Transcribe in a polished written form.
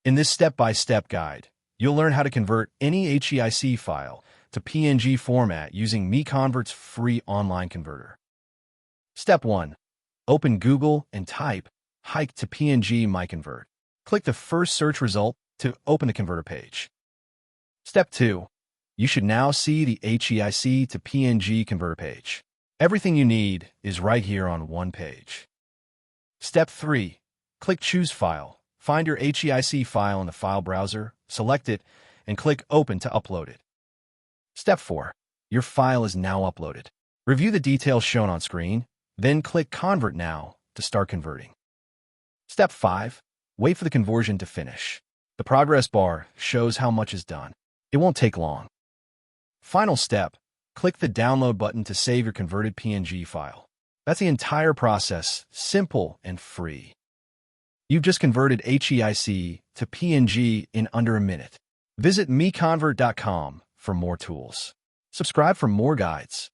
In this step-by-step guide, you'll learn how to convert any HEIC file to PNG format using MiConvert's free online converter. Step 1. Open Google and type HEIC to PNG MiConvert. Click the first search result to open the converter page. Step 2. You should now see the HEIC to PNG converter page. Everything you need is right here on one page. Step 3. Click Choose File. Find your HEIC file in the file browser, select it, and click Open to upload it. Step 4. Your file is now uploaded. Review the details shown on screen, then click Convert Now to start converting. Step 5. Wait for the conversion to finish. The progress bar shows how much is done. It won't take long. Final step. Click the Download button to save your converted PNG file. That's the entire process, simple and free. You've just converted HEIC to PNG in under a minute. Visit MiConvert.com for more tools. Subscribe for more guides.